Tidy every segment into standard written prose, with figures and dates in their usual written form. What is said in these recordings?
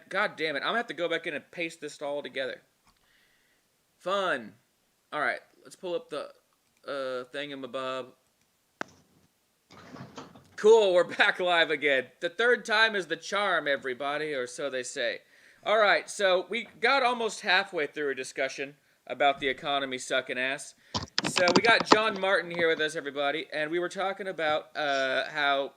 God damn it. I'm going to have to go back in and paste this all together. Fun. All right. Let's pull up the thingamabob. Cool. We're back live again. The third time is the charm, everybody, or so they say. All right. So we got almost halfway through a discussion about the economy sucking ass. So we got John Martin here with us, everybody, and we were talking about how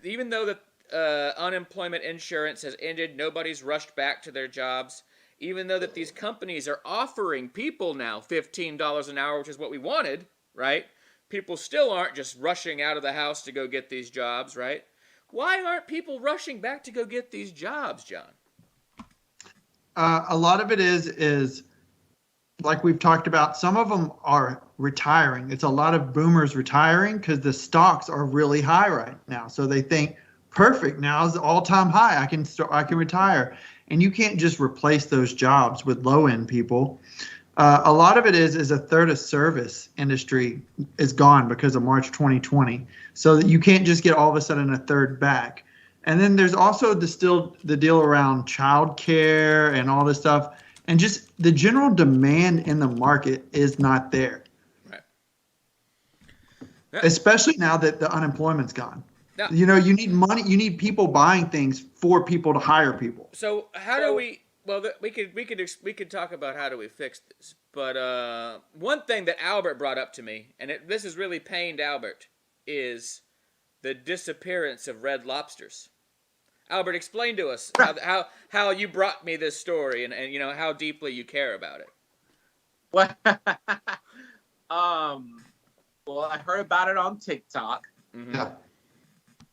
even though the unemployment insurance has ended, nobody's rushed back to their jobs. Even though that these companies are offering people now $15 an hour, which is what we wanted, right? People still aren't just rushing out of the house to go get these jobs, right? Why aren't people rushing back to go get these jobs, John? A lot of it is like we've talked about, some of them are retiring. It's a lot of boomers retiring because the stocks are really high right now. So they think, perfect, now is the all-time high. I can retire. And you can't just replace those jobs with low-end people. A lot of it is a third of service industry is gone because of March 2020. So that you can't just get all of a sudden a third back. And then there's also the deal around childcare and all this stuff. And just the general demand in the market is not there. Right. Especially now that the unemployment's gone. Yeah. You know, you need money. You need people buying things for people to hire people. So how do we? Well, we could talk about how do we fix this. But one thing that Albert brought up to me, and this has really pained Albert, is the disappearance of red lobsters. Albert, explain to us how you brought me this story and you know how deeply you care about it. Well, I heard about it on TikTok. Mm-hmm. Yeah.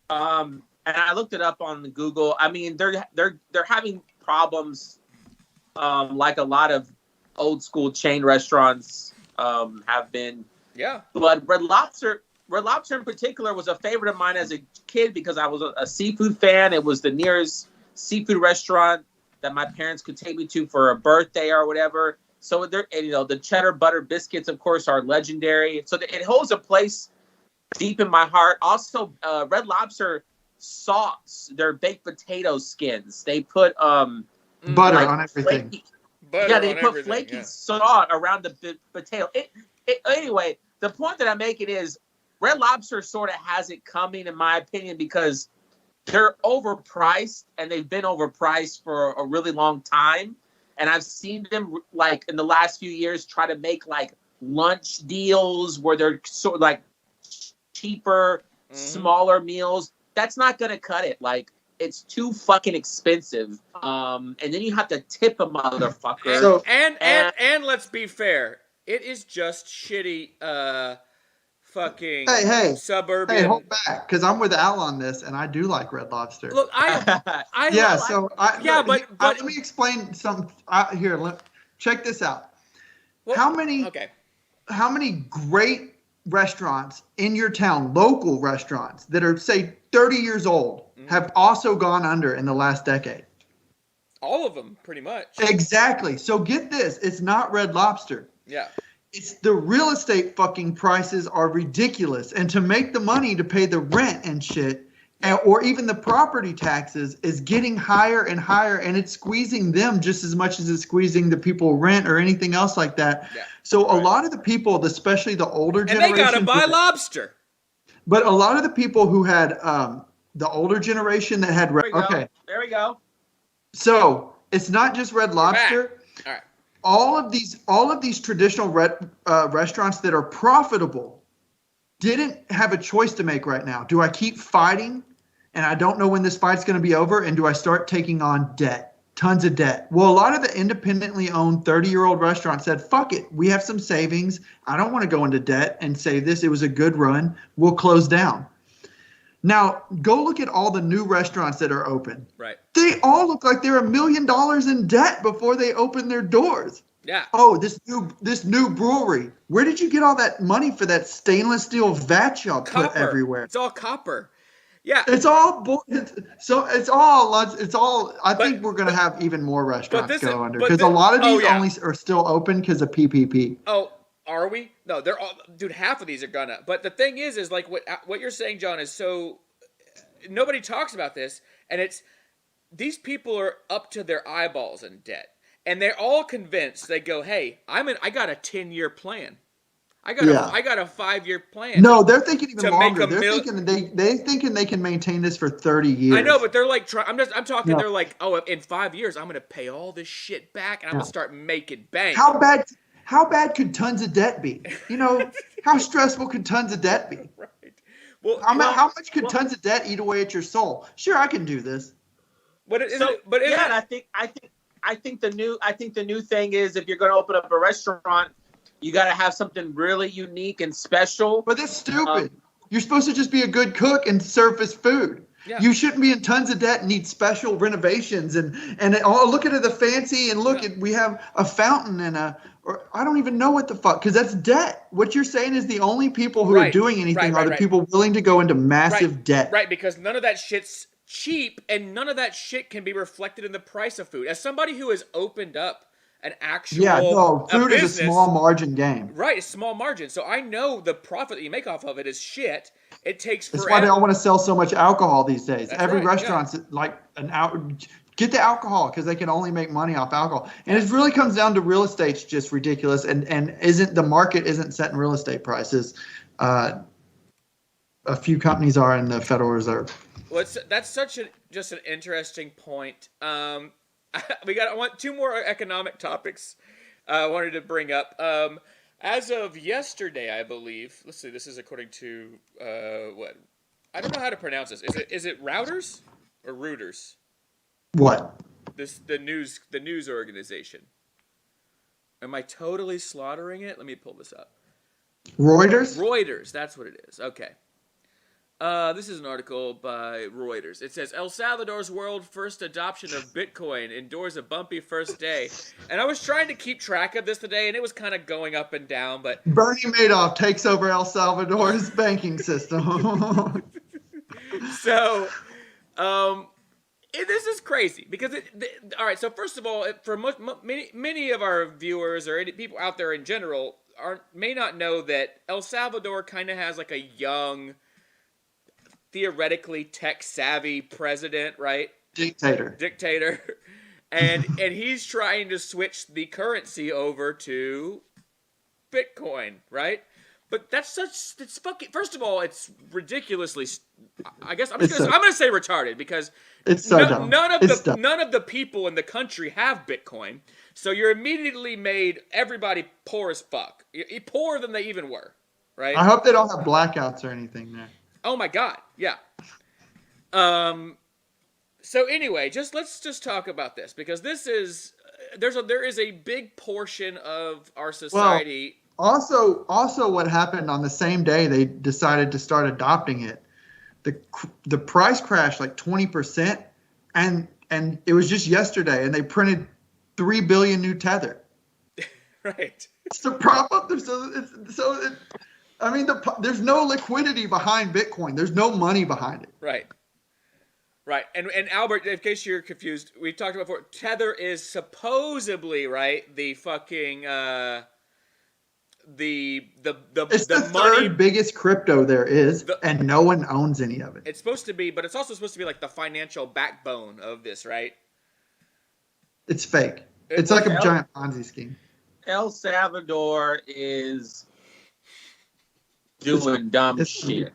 And I looked it up on Google. I mean, they're having problems, like a lot of old school chain restaurants have been. Yeah. But Red Lobster in particular was a favorite of mine as a kid because I was a seafood fan. It was the nearest seafood restaurant that my parents could take me to for a birthday or whatever. So the cheddar butter biscuits, of course, are legendary. So it holds a place deep in my heart. Also, Red Lobster sauce their baked potato skins. They put butter on everything. They put flaky salt around the potato. Anyway, the point that I'm making is Red Lobster sort of has it coming, in my opinion, because they're overpriced and they've been overpriced for a really long time. And I've seen them, like, in the last few years try to make, like, lunch deals where they're sort of, like, cheaper, smaller meals. That's not going to cut it. Like, it's too fucking expensive. And then you have to tip a motherfucker. And let's be fair. It is just shitty, fucking suburban. Hey, hold back, because I'm with Al on this, and I do like Red Lobster. Look, let me explain something. Check this out. Well, how many great restaurants in your town, local restaurants that are, say, 30 years old, have also gone under in the last decade? All of them, pretty much. Exactly. So get this. It's not Red Lobster. Yeah. It's the real estate fucking prices are ridiculous. And to make the money to pay the rent and shit, or even the property taxes, is getting higher and higher. And it's squeezing them just as much as it's squeezing the people rent or anything else like that. Yeah. So a lot of the people, especially the older generation. And they got to buy lobster. But a lot of the people who had the older generation that had. There we go. So it's not just Red Lobster. All right. All of these traditional restaurants that are profitable didn't have a choice to make right now. Do I keep fighting, and I don't know when this fight's going to be over, and do I start taking on debt, tons of debt? Well, a lot of the independently owned 30-year-old restaurants said, fuck it, we have some savings. I don't want to go into debt and save this. It was a good run. We'll close down. Now, go look at all the new restaurants that are open. Right. They all look like they're $1 million in debt before they open their doors. Yeah. Oh, this new brewery. Where did you get all that money for that stainless steel vat y'all put everywhere? It's all copper. Yeah. It's all. I think we're going to have even more restaurants go under because a lot of these only are still open because of PPP. Oh. Are we? No, they're all, dude. Half of these are gonna. But the thing is like what you're saying, John, is so nobody talks about this, and it's these people are up to their eyeballs in debt, and they're all convinced. They go, "Hey, I got a 10-year plan. I got a 5-year plan." No, they're thinking even to make longer. a They're thinking they thinking they can maintain this for 30 years. I know, but they're like, I'm talking. No. They're like, oh, in 5 years, I'm gonna pay all this shit back, and I'm gonna start making bank. How bad could tons of debt be? You know, how stressful could tons of debt be? Right. Well, how much could tons of debt eat away at your soul? Sure, I can do this. And I think the new thing is, if you're going to open up a restaurant, you got to have something really unique and special. But that's stupid. You're supposed to just be a good cook and service food. Yeah. You shouldn't be in tons of debt and need special renovations and look at the fancy and we have a fountain and I don't even know what the fuck, because that's debt. What you're saying is the only people who are doing anything are the people willing to go into massive debt. Right, because none of that shit's cheap and none of that shit can be reflected in the price of food. As somebody who has opened up an actual food is a small margin game. Right, a small margin. So I know the profit that you make off of it is shit. It takes forever. That's why they all want to sell so much alcohol these days. Every restaurant's like get the alcohol because they can only make money off alcohol. And it really comes down to real estate's just ridiculous and the market isn't setting real estate prices. A few companies are in the Federal Reserve. Well, that's just an interesting point. I want two more economic topics I wanted to bring up. As of yesterday, I believe. Let's see. This is according to what? I don't know how to pronounce this. Is it Routers or Reuters? What? The news organization. Am I totally slaughtering it? Let me pull this up. Reuters? Reuters. That's what it is. Okay. This is an article by Reuters. It says, El Salvador's world first adoption of Bitcoin endures a bumpy first day. And I was trying to keep track of this today, and it was kind of going up and down, but... Bernie Madoff takes over El Salvador's banking system. So, this is crazy, because all right, so first of all, for many of our viewers, or any people out there in general, may not know that El Salvador kind of has like a young... theoretically tech-savvy president, right? Dictator. And he's trying to switch the currency over to Bitcoin, right? But it's fucking, first of all, it's ridiculously, I guess I'm gonna say retarded, because it's so dumb. None of the people in the country have Bitcoin. So you're immediately made everybody poor as fuck. Poorer than they even were, right? I hope they don't have blackouts or anything there. Oh my God, yeah. So anyway, let's just talk about this, because this is there is a big portion of our society. Well, also what happened on the same day they decided to start adopting it, the price crashed like 20%, and it was just yesterday, and they printed 3 billion new Tether. Right. It's the problem. There's no liquidity behind Bitcoin. There's no money behind it. Right. And Albert, in case you're confused, we talked about before, Tether is supposedly, right, the fucking it's the third biggest crypto there is, and no one owns any of it. It's supposed to be, but it's also supposed to be like the financial backbone of this, right? It's fake. It's like a giant Ponzi scheme. El Salvador is doing dumb shit.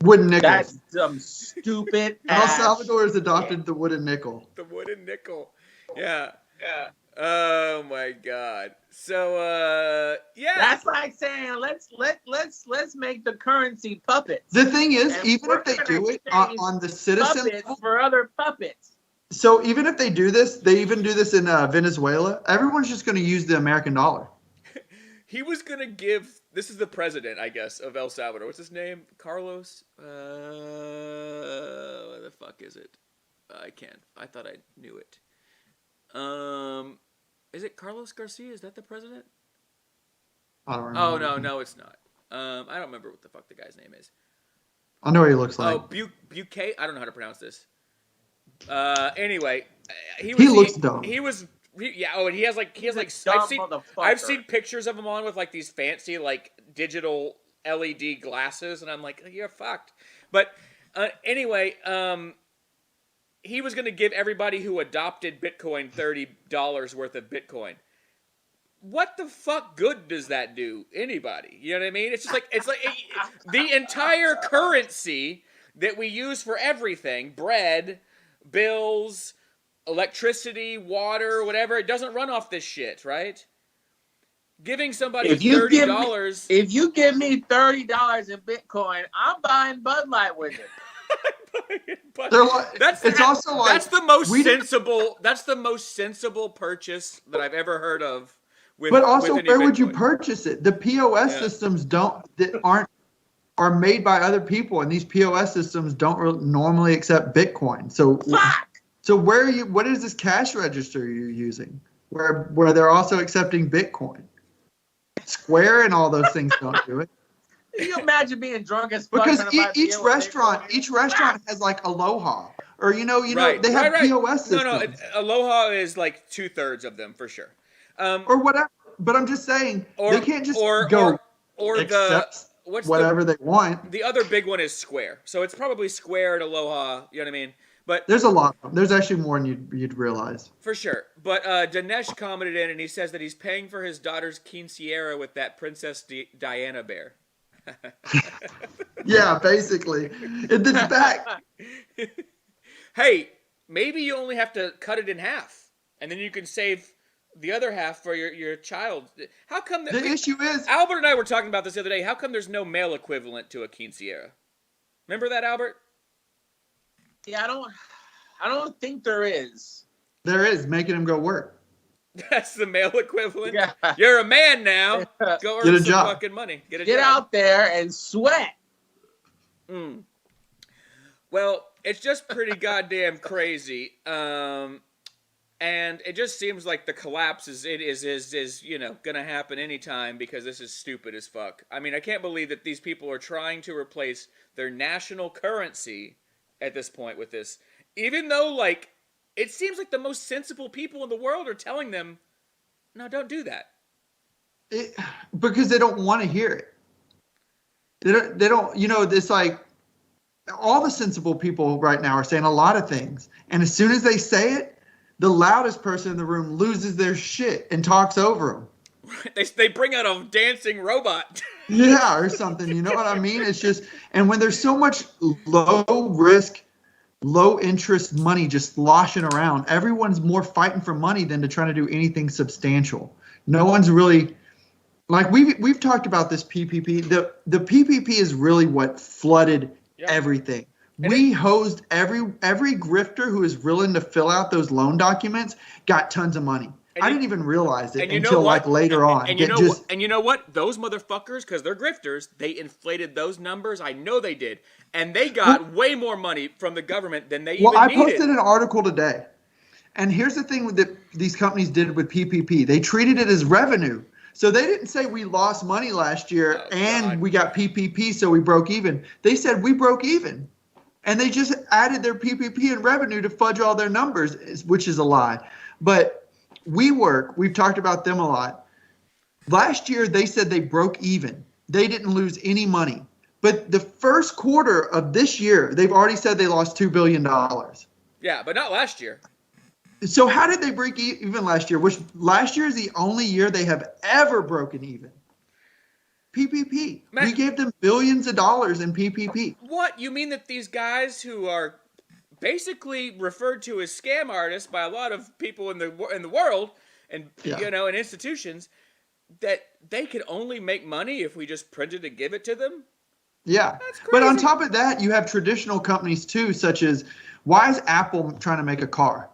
Wooden nickel. That's some stupid El Salvador has adopted the wooden nickel. The wooden nickel. Yeah. Oh my God. So yeah. That's like saying let's make the currency puppets. The thing is, even if they do it on the citizen puppets for other puppets. So even if they do this, they even do this in Venezuela, everyone's just going to use the American dollar. He was going to give, this is the president, I guess, of El Salvador. What's his name? Carlos? What the fuck is it? I can't. I thought I knew it. Is it Carlos Garcia? Is that the president? I don't remember. Oh, no, it's not. I don't remember what the fuck the guy's name is. I know what he looks like. Oh, Buque? I don't know how to pronounce this. Anyway, he looks dumb. He was, and he has like I've seen pictures of him on with like these fancy like digital LED glasses, and I'm like, you're fucked. But anyway, he was going to give everybody who adopted Bitcoin $30 worth of Bitcoin. What the fuck good does that do anybody? You know what I mean? It's just like the entire currency that we use for everything, bread, bills, electricity, water, whatever, it doesn't run off this shit, right? Giving somebody $30. If you give me $30 in Bitcoin, I'm buying Bud Light with it. That's the most sensible purchase that I've ever heard of. But also, where would you purchase it? The POS systems are made by other people, and these POS systems don't normally accept Bitcoin. So, what is this cash register you're using? Where they're also accepting Bitcoin? Square and all those things don't do it. Can you imagine being drunk as fuck? Because each restaurant has like Aloha, or they have POS systems. No, Aloha is like 2/3 of them for sure. Or whatever, but I'm just saying they can't just go accept whatever they want. The other big one is Square, so it's probably Square and Aloha. You know what I mean? But there's a lot. There's actually more than you'd realize. For sure. But Dinesh commented in, and he says that he's paying for his daughter's quinceañera with that Princess Diana bear. Yeah, basically, it's back. Hey, maybe you only have to cut it in half, and then you can save the other half for your child. How come the issue is Albert and I were talking about this the other day? How come there's no male equivalent to a quinceañera? Remember that, Albert? Yeah, I don't think there is. There is, making him go work. That's the male equivalent. Yeah. You're a man now. Go earn some fucking money. Get a job. Get out there and sweat. Well, it's just pretty goddamn crazy. And it just seems like the collapse is gonna happen anytime because this is stupid as fuck. I mean, I can't believe that these people are trying to replace their national currency at this point with this. Even though, like, it seems like the most sensible people in the world are telling them, no, don't do that. Because they don't want to hear it. They don't, it's like all the sensible people right now are saying a lot of things. And as soon as they say it, the loudest person in the room loses their shit and talks over them. They bring out a dancing robot. Yeah, or something. You know what I mean? It's just, and when there's so much low risk, low interest money just sloshing around, everyone's more fighting for money than to try to do anything substantial. No one's really, like we've talked about this PPP. The PPP is really what flooded everything. We hosed every grifter who is willing to fill out those loan documents got tons of money. I didn't even realize it until like later on. And you know what? Those motherfuckers, because they're grifters, they inflated those numbers. I know they did. And they got way more money from the government than they even needed. Well, I posted an article today. And here's the thing that these companies did with PPP. They treated it as revenue. So they didn't say we lost money last year we got PPP, so we broke even. They said we broke even. And they just added their PPP and revenue to fudge all their numbers, which is a lie. But we've talked about them a lot. Last year, they said they broke even. They didn't lose any money. But the first quarter of this year, they've already said they lost $2 billion. Yeah, but not last year. So how did they break even last year? Which last year is the only year they have ever broken even. PPP. We gave them billions of dollars in PPP. What? You mean that these guys who are basically referred to as scam artists by a lot of people in the world and and institutions, that they could only make money if we just printed and give it to them? Yeah. That's crazy. But on top of that, you have traditional companies too, such as, why is Apple trying to make a car?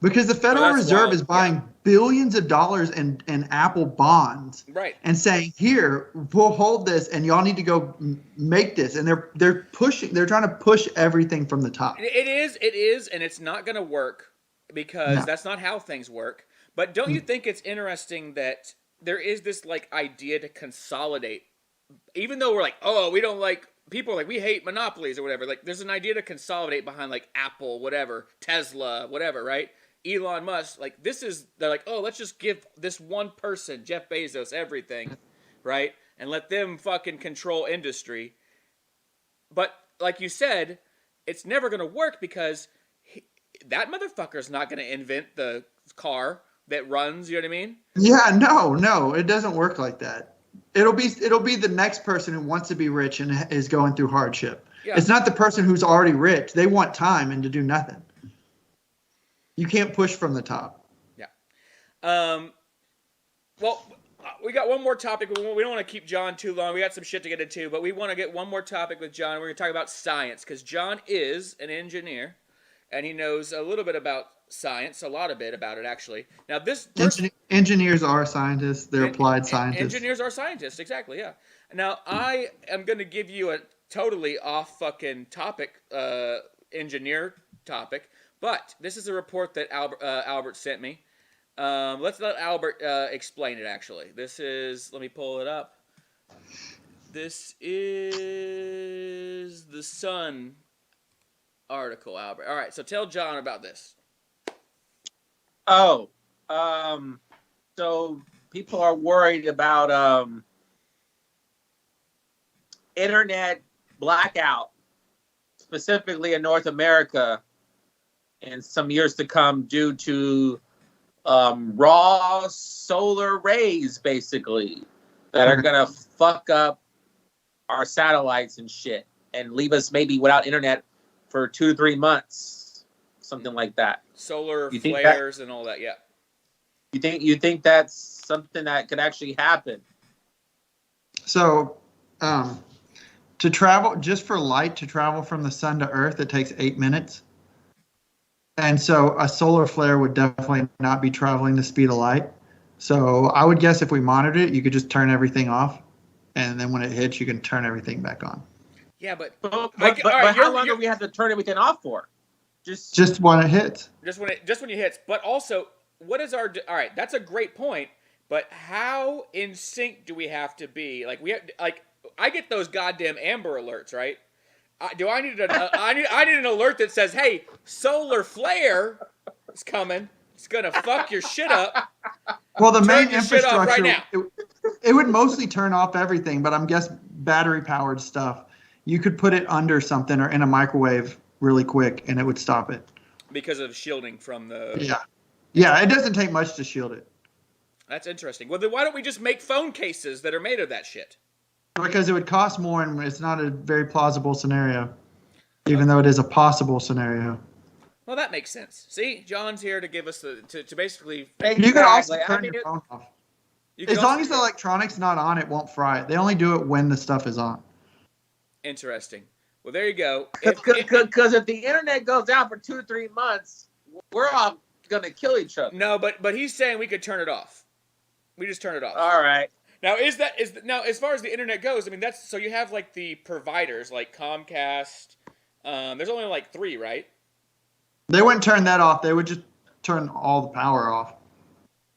Because the Federal Reserve is buying billions of dollars in Apple bonds, right? And saying, "Here, we'll hold this, and y'all need to go make this." And they're trying to push everything from the top. It is, and it's not going to work because that's not how things work. But don't you think it's interesting that there is this like idea to consolidate, even though we're like, oh, we don't like. People are like, we hate monopolies or whatever. Like, there's an idea to consolidate behind like Apple, whatever, Tesla, whatever, right? Elon Musk, like they're like, oh, let's just give this one person, Jeff Bezos, everything, right? And let them fucking control industry. But like you said, it's never going to work because that motherfucker's not going to invent the car that runs. You know what I mean? Yeah, no, it doesn't work like that. It'll be the next person who wants to be rich and is going through hardship. Yeah. It's not the person who's already rich. They want time and to do nothing. You can't push from the top. Yeah. Well, we got one more topic. We don't want to keep John too long. We got some shit to get into, but we want to get one more topic with John. We're going to talk about science, because John is an engineer, and he knows a little bit about science, a lot of bit about it, actually. Now, engineers are scientists. They're applied scientists. Engineers are scientists, exactly, yeah. Now, I am going to give you a totally off fucking topic, engineer topic, but this is a report that Albert sent me. Let's let Albert explain it, actually. This is, let me pull it up. This is the Sun article, Albert. All right, so tell John about this. So people are worried about internet blackout, specifically in North America, in some years to come due to raw solar rays, basically, that are gonna fuck up our satellites and shit and leave us maybe without internet for 2 to 3 months, something like that. Solar flares and all that, yeah. You think that's something that could actually happen? So, to travel, just for light to travel from the sun to Earth, it takes 8 minutes. And so a solar flare would definitely not be traveling the speed of light. So I would guess if we monitored it, you could just turn everything off. And then when it hits, you can turn everything back on. Yeah, but how long do we have to turn everything off for? Just when it hits. Just when it hits. But also, what is all right, that's a great point. But how in sync do we have to be? I get those goddamn Amber Alerts, right? I need an alert that says, "Hey, solar flare is coming. It's gonna fuck your shit up." Well, the main infrastructure right now. It would mostly turn off everything, but I'm guessing battery-powered stuff. You could put it under something or in a microwave really quick, and it would stop it. Because of shielding from the. Yeah. It doesn't take much to shield it. That's interesting. Well, then why don't we just make phone cases that are made of that shit? Because it would cost more, and it's not a very plausible scenario, even though it is a possible scenario. Well, that makes sense. See, John's here to give us to basically. You can also turn your phone off. As long as the electronic's not on, it won't fry it. They only do it when the stuff is on. Interesting. Well, there you go. Because if the internet goes out for 2 to 3 months, we're all gonna kill each other. No, but he's saying we could turn it off. We just turn it off. All right. Now, now as far as the internet goes, I mean, that's so you have like the providers like Comcast. There's only like 3, right? They wouldn't turn that off. They would just turn all the power off.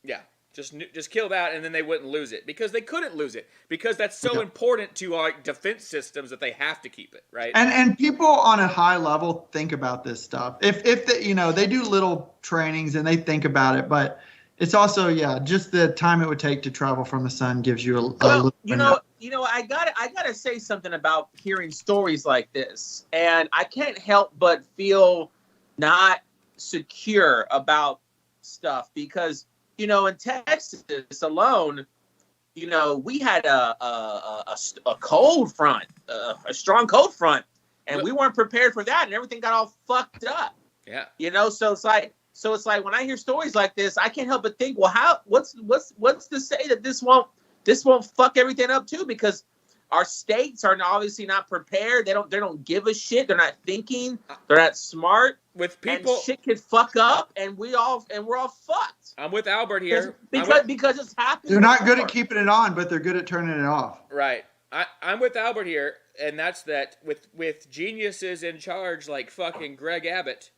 Yeah, just kill that, and then they wouldn't lose it because they couldn't lose it because that's so important to our defense systems that they have to keep it, right? And people on a high level think about this stuff. If they do little trainings and they think about it, but. It's also, just the time it would take to travel from the sun gives you a little. I gotta say something about hearing stories like this, and I can't help but feel not secure about stuff because in Texas alone, we had a cold front, a strong cold front, and we weren't prepared for that, and everything got all fucked up. Yeah. So it's like when I hear stories like this, I can't help but think, well, what's to say that this won't fuck everything up too? Because our states are obviously not prepared. They don't give a shit. They're not thinking. They're not smart. With people, and shit could fuck up, and we're all fucked. I'm with Albert here because it's happening. They're not good at keeping it on, but they're good at turning it off. Right. I'm with Albert here, and that's that. With geniuses in charge like fucking Greg Abbott.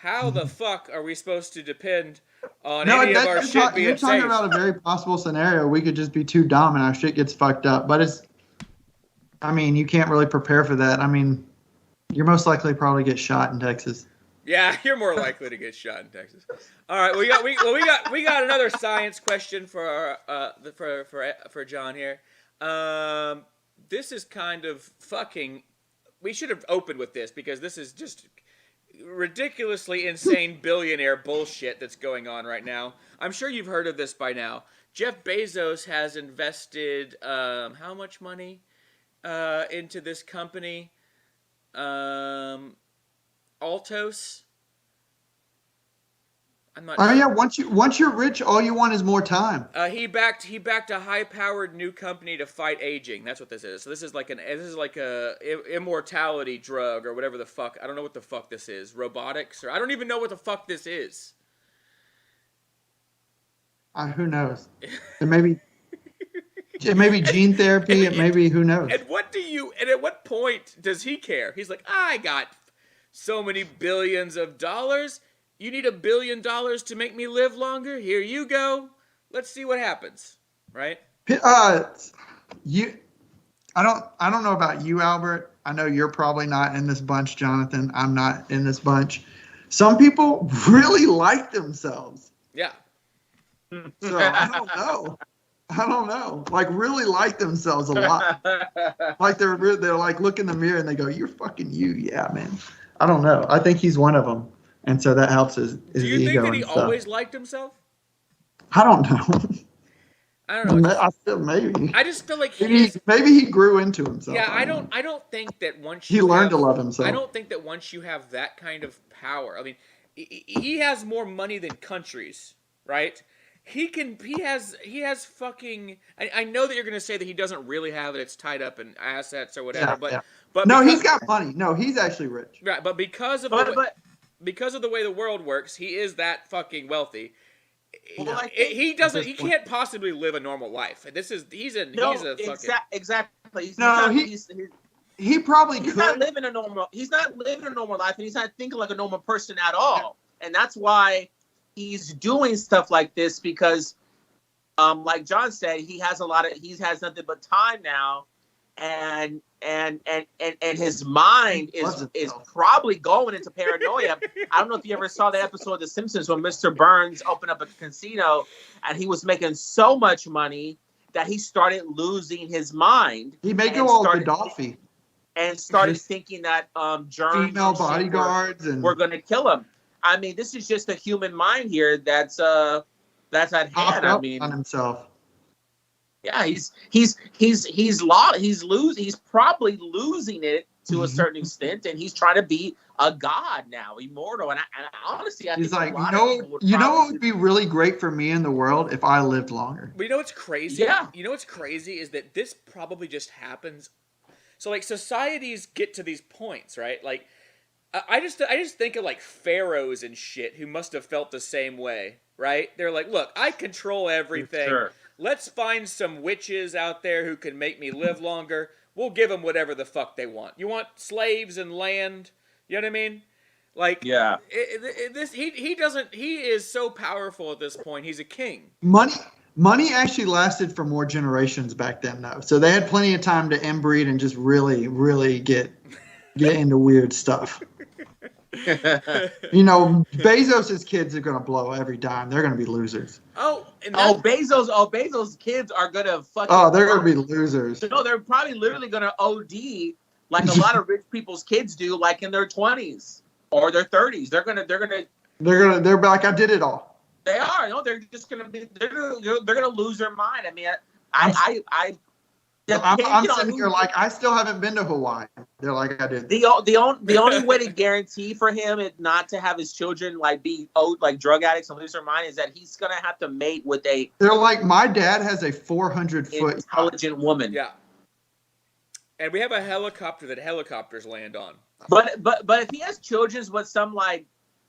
How the fuck are we supposed to depend on any of our shit being safe? You're talking about a very possible scenario. We could just be too dumb and our shit gets fucked up. But you can't really prepare for that. You're most likely probably get shot in Texas. Yeah, you're more likely to get shot in Texas. All right, we got another science question for John here. This is kind of fucking. We should have opened with this because this is just. ridiculously insane billionaire bullshit that's going on right now. I'm sure you've heard of this by now. Jeff Bezos has invested how much money into this company? Altos. I'm not sure. Yeah, once you're rich, all you want is more time. He backed a high-powered new company to fight aging. That's what this is. So this is like a immortality drug or whatever the fuck. I don't know what the fuck this is. Robotics, or I don't even know what the fuck this is. Who knows? It may be gene therapy. It may be, who knows? And at what point does he care? He's like, I got so many billions of dollars. You need $1 billion to make me live longer? Here you go. Let's see what happens. Right? I don't know about you, Albert. I know you're probably not in this bunch, Jonathan. I'm not in this bunch. Some people really like themselves. Yeah. So I don't know. Like, really like themselves a lot. Like they're like, look in the mirror and they go, "You're fucking you." Yeah, man. I don't know. I think he's one of them. And so that helps his ego. Do you think that he always liked himself? I don't know. I don't know. I feel maybe. I just feel like maybe he grew into himself. Yeah, I don't think that once he learned to love himself. I don't think that once you have that kind of power. I mean, he has more money than countries, right? He has fucking. I know that you're gonna say that he doesn't really have it. It's tied up in assets or whatever. But no, he's got money. No, he's actually rich. Right, but because of the way the world works, he is that fucking wealthy. Well, he can't possibly live a normal life. He's a fucking exactly. He probably he's could. not living a normal life, and he's not thinking like a normal person at all. And that's why he's doing stuff like this, because like John said, he has nothing but time now, and his mind is probably going into paranoia. I don't know if you ever saw that episode of The Simpsons when Mr. Burns opened up a casino and he was making so much money that he started losing his mind. He may go all Gaddafi. And started thinking that germs, female bodyguards, were going to kill him. I mean, this is just a human mind here that's at hand. I mean, on himself. Yeah, he's probably losing it to a certain extent, and he's trying to be a god now, immortal. And honestly, I think he's like, you know what would be really great for me in the world if I lived longer. But you know what's crazy? Yeah. You know what's crazy is that this probably just happens. So like societies get to these points, right? Like I just think of like pharaohs and shit who must have felt the same way, right? They're like, look, I control everything. Sure. Let's find some witches out there who can make me live longer. We'll give them whatever the fuck they want. You want slaves and land? You know what I mean? Like, yeah. He is so powerful at this point. He's a king. Money actually lasted for more generations back then, though. So they had plenty of time to inbreed and just really, really get into weird stuff. You know, Bezos's kids are gonna blow every dime. They're gonna be losers. Bezos' kids are gonna fucking. Oh, they're gonna be losers. No, they're probably literally gonna OD like a lot of rich people's kids do, like in their 20s or their 30s. They're like, I did it all. They are. No, they're just gonna be. They're gonna lose their mind. I mean, I'm sitting here like, I still haven't been to Hawaii. They're like, I did. The only way to guarantee for him not to have his children be drug addicts and lose their mind is that he's gonna have to mate with a. They're like, my dad has a 400-foot intelligent woman. Yeah. And we have a helicopter that helicopters land on. But if he has children with some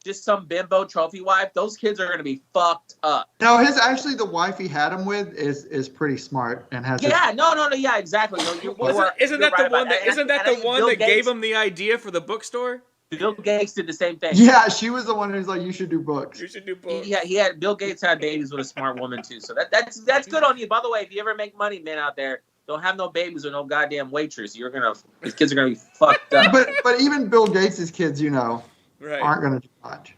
just some bimbo trophy wife, those kids are going to be fucked up. No, the wife he had him with is pretty smart and has. Yeah, yeah, exactly. No, isn't that the one that gave him the idea for the bookstore? Bill Gates did the same thing. Yeah, she was the one who's like, you should do books. You should do books. Yeah, Bill Gates had babies with a smart woman too. So that's good on you. By the way, if you ever make money, men out there, don't have no babies with no goddamn waitress. His kids are gonna be fucked up. But even Bill Gates' kids, right, aren't gonna do much.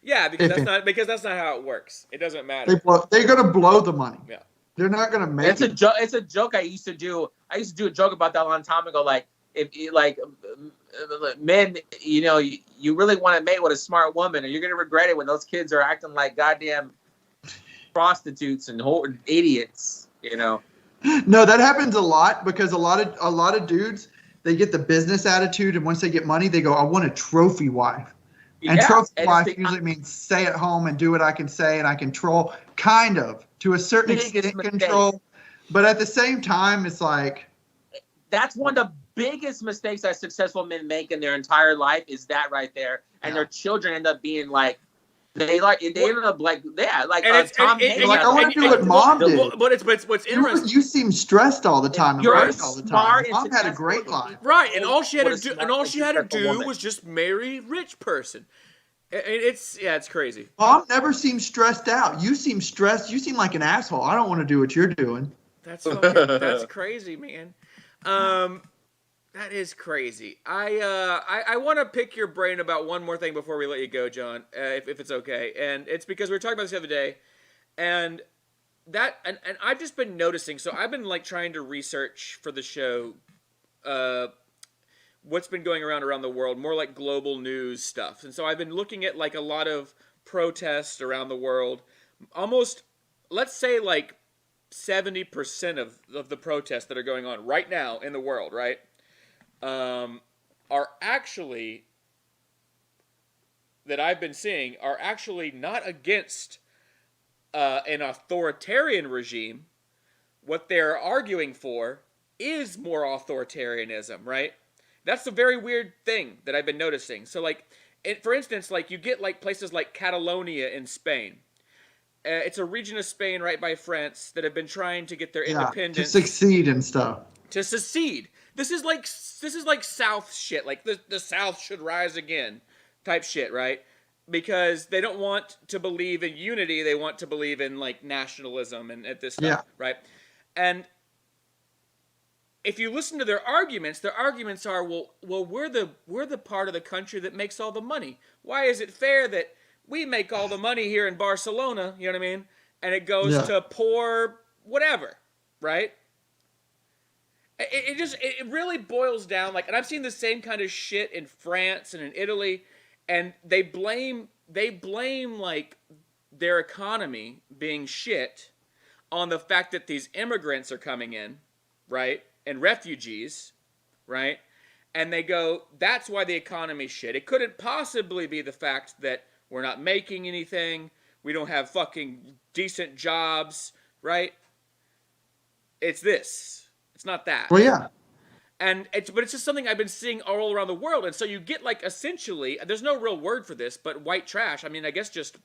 Yeah, because that's not how it works. It doesn't matter. They're gonna blow the money. Yeah, they're not gonna make it. It's a joke I used to do. I used to do a joke about that a long time ago. Like, men, you really want to mate with a smart woman, or you're gonna regret it when those kids are acting like goddamn prostitutes and idiots. No, that happens a lot because a lot of dudes, they get the business attitude, and once they get money, they go, I want a trophy wife. And trophy wife usually means stay at home and do what I can say, and I control, kind of, to a certain extent control. But at the same time, it's like... That's one of the biggest mistakes that successful men make in their entire life is that right there. And their children end up being like, they end up like, Tom Hanks. I want to do what mom did. But it's what's interesting. You seem stressed all the time. You're all the time. Mom had a great life. Right, and all she had to do was just marry a rich person. It's crazy. Mom never seems stressed out. You seem stressed. You seem like an asshole. I don't want to do what you're doing. That's crazy, man. That is crazy. I want to pick your brain about one more thing before we let you go, John, if it's okay. And it's because we were talking about this the other day, and I've just been noticing. So I've been like trying to research for the show, what's been going around the world, more like global news stuff. And so I've been looking at like a lot of protests around the world. Almost, let's say like 70% of the protests that are going on right now in the world, right, are actually, that I've been seeing, are actually not against an authoritarian regime. What they're arguing for is more authoritarianism, right? That's a very weird thing that I've been noticing. So, like, for instance, like you get like places like Catalonia in Spain. It's a region of Spain right by France that have been trying to get their independence. To succeed and stuff. To secede. This is like South shit. Like the South should rise again type shit, right? Because they don't want to believe in unity. They want to believe in like nationalism and at this stuff, right? And if you listen to their arguments are, well, we're the part of the country that makes all the money. Why is it fair that we make all the money here in Barcelona, you know what I mean? And it goes to poor whatever, right? It really boils down, like, and I've seen the same kind of shit in France and in Italy, and they blame like their economy being shit on the fact that these immigrants are coming in, right? And refugees, right? And they go, that's why the economy's shit. It couldn't possibly be the fact that we're not making anything, we don't have fucking decent jobs, right? It's this. It's not that. Well, yeah. But it's just something I've been seeing all around the world. And so you get like essentially, there's no real word for this, but white trash. I mean, I guess just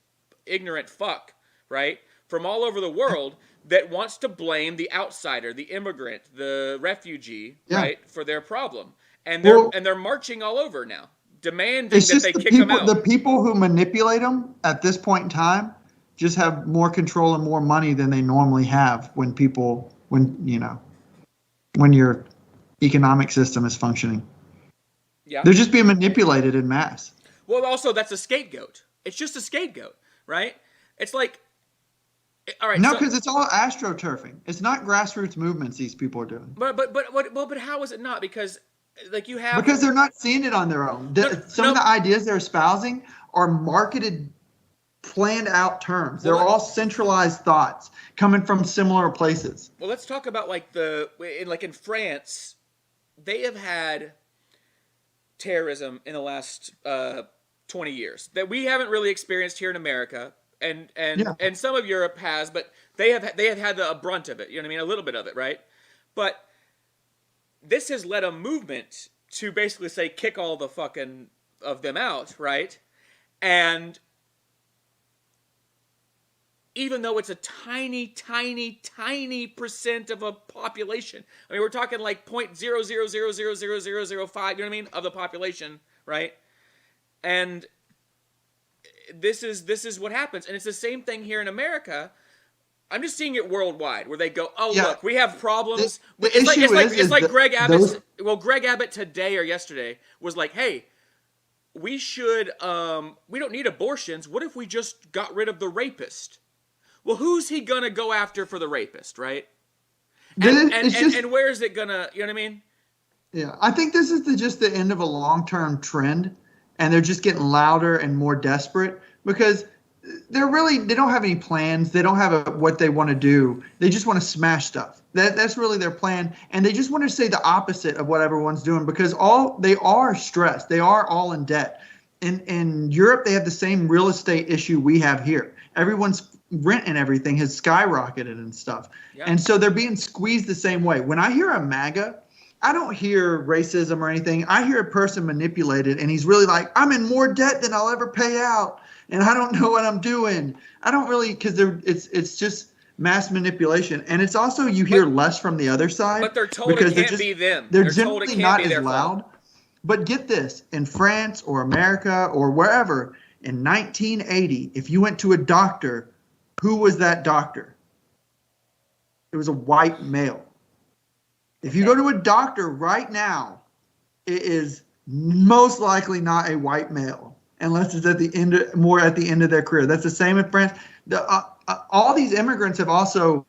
ignorant fuck, right? From all over the world that wants to blame the outsider, the immigrant, the refugee, right, for their problem. And they're marching all over now, demanding that they kick them out. The people who manipulate them at this point in time just have more control and more money than they normally have when your economic system is functioning. Yeah. They're just being manipulated in mass. Well, also, that's a scapegoat. It's just a scapegoat, right? It's like, all right. No, because it's all astroturfing. It's not grassroots movements these people are doing. But how is it not? Because like you have... Because they're not seeing it on their own. Some of the ideas they're espousing are marketed, planned out terms. They're all centralized thoughts coming from similar places. Well, let's talk about like in France, they have had terrorism in the last 20 years that we haven't really experienced here in America, and some of Europe has, but they have had a brunt of it. You know what I mean? A little bit of it, right? But this has led a movement to basically say kick all the fucking of them out, right? And even though it's a tiny, tiny, tiny percent of a population. I mean, we're talking like 0.0000005, you know what I mean, of the population, right? And this is what happens. And it's the same thing here in America. I'm just seeing it worldwide, where they go, look, we have problems. It's like Greg Abbott. Well, Greg Abbott today or yesterday was like, hey, we don't need abortions. What if we just got rid of the rapist? Well, who's he gonna go after for the rapist, right? And where is it gonna? You know what I mean? Yeah, I think this is just the end of a long-term trend, and they're just getting louder and more desperate because they don't have any plans. They don't have what they want to do. They just want to smash stuff. That's really their plan, and they just want to say the opposite of what everyone's doing because they are stressed. They are all in debt. In Europe, they have the same real estate issue we have here. Everyone's rent and everything has skyrocketed and stuff, and so they're being squeezed the same way. When I hear a MAGA, I don't hear racism or anything. I hear a person manipulated, and he's really like, I'm in more debt than I'll ever pay out, and I don't know what I'm doing. I don't really, because it's just mass manipulation, and it's also you hear less from the other side. But they're told it can't be them. They're generally not as loud. But get this, in France or America or wherever, in 1980, if you went to a doctor, who was that doctor? It was a white male. If you go to a doctor right now, it is most likely not a white male, unless it's at the end of their career. That's the same in France. All these immigrants have also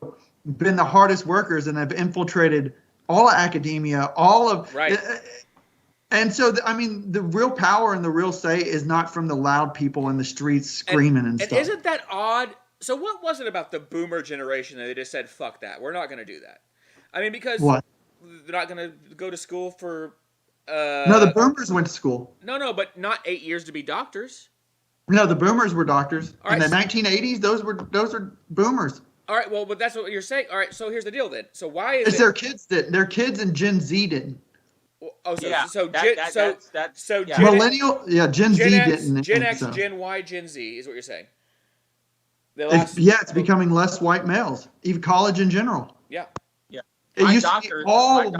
been the hardest workers and have infiltrated all of academia, right. And so, I mean, the real power and the real say is not from the loud people in the streets screaming and stuff. And isn't that odd? So what was it about the boomer generation that they just said, fuck that, we're not going to do that? I mean, because what? They're not going to go to school for... no, the boomers went to school. No, but not 8 years to be doctors. No, the boomers were doctors. In the 1980s, those were boomers. All right, well, but that's what you're saying. All right, so here's the deal then. So why is their kids did. Their kids and Gen Z didn't. Oh, so yeah, millennial, Gen Z didn't. Gen X, Gen Y, Gen Z is what you're saying. It's becoming less white males, even college in general. Yeah. It used to be all.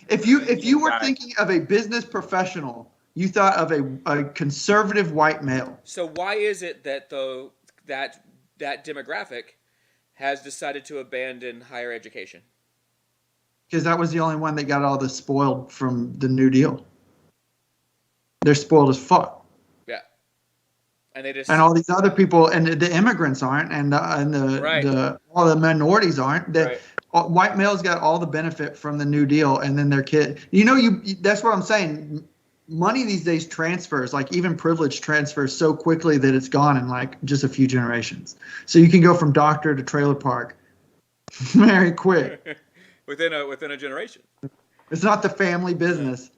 If you were thinking of a business professional, you thought of a conservative white male. So why is it that that demographic has decided to abandon higher education? Because that was the only one that got all this spoiled from the New Deal. They're spoiled as fuck. Yeah, and all these other people and the immigrants aren't, and all the minorities aren't. White males got all the benefit from the New Deal, and then their kid. That's what I'm saying. Money these days transfers, like even privilege transfers so quickly that it's gone in like just a few generations. So you can go from doctor to trailer park very quick. within a generation. It's not the family business.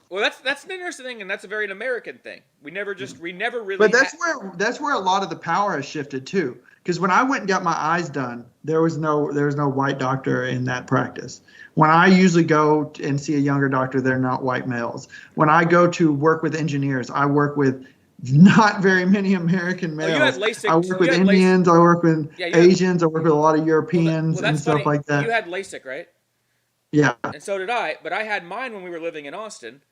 Well, that's an interesting thing, and that's a very American thing. We never really. But that's where a lot of the power has shifted too. Because when I went and got my eyes done, there was no white doctor in that practice. When I usually go and see a younger doctor, they're not white males. When I go to work with engineers, I work with not very many American males. You had LASIK. I work with Indians. I work with Asians. I work with a lot of Europeans and stuff like that. You had LASIK, right? Yeah. And so did I. But I had mine when we were living in Austin,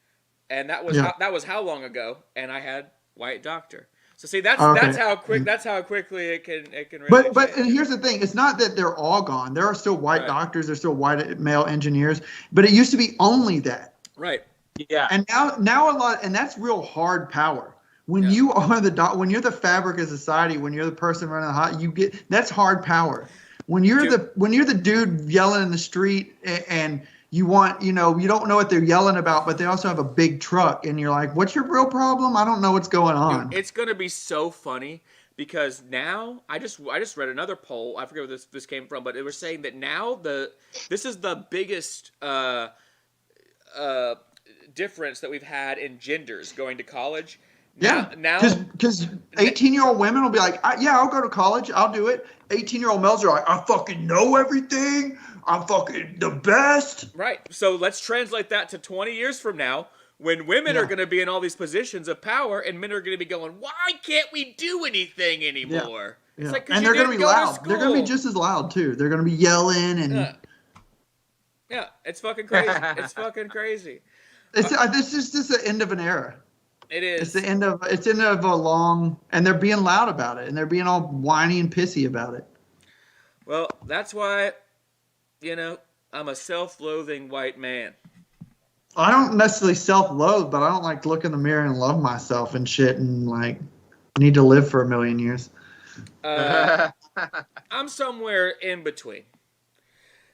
and that was how long ago? And I had white doctor. So see, that's how quickly it can really But and here's the thing: it's not that they're all gone. There are still white doctors. There's still white male engineers. But it used to be only that. Right. Yeah. And now a lot, and that's real hard power. When you are when you're the fabric of society, when you're the person running the that's hard power. When you're the dude yelling in the street and you don't know what they're yelling about, but they also have a big truck, and you're like, what's your real problem? I don't know what's going on. Dude, it's gonna be so funny because now I just read another poll. I forget where this came from, but it was saying that now this is the biggest difference that we've had in genders going to college. Now, because 18-year-old women will be like, I'll go to college, I'll do it. 18-year-old males are like, I fucking know everything. I'm fucking the best. Right. So let's translate that to 20 years from now, when women are going to be in all these positions of power, and men are going to be going, why can't we do anything anymore? Yeah. It's like, and they're going to be loud. They're going to be just as loud too. They're going to be yelling and. Yeah, it's fucking crazy. It's fucking crazy. It's just the end of an era. It is. It's the end of a long, and they're being loud about it, and they're being all whiny and pissy about it. Well, that's why, I'm a self-loathing white man. I don't necessarily self-loathe, but I don't like to look in the mirror and love myself and shit, and like need to live for 1,000,000 years. I'm somewhere in between.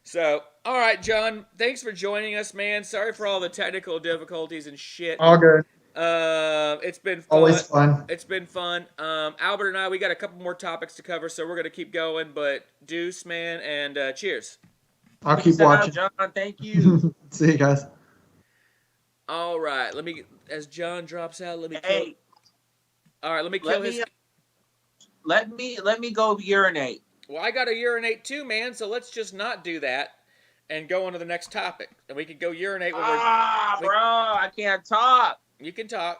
So, all right, John, thanks for joining us, man. Sorry for all the technical difficulties and shit. All good. It's been fun. Always fun. It's been fun. Albert and I, we got a couple more topics to cover, so we're gonna keep going. But deuce, man, and cheers. I'll keep watching. John, thank you. See you guys. All right, as John drops out, let me kill. Hey, all right, let me kill his. Let me go urinate. Well, I got to urinate too, man. So let's just not do that and go on to the next topic, and we can go urinate when bro, I can't talk. You can talk.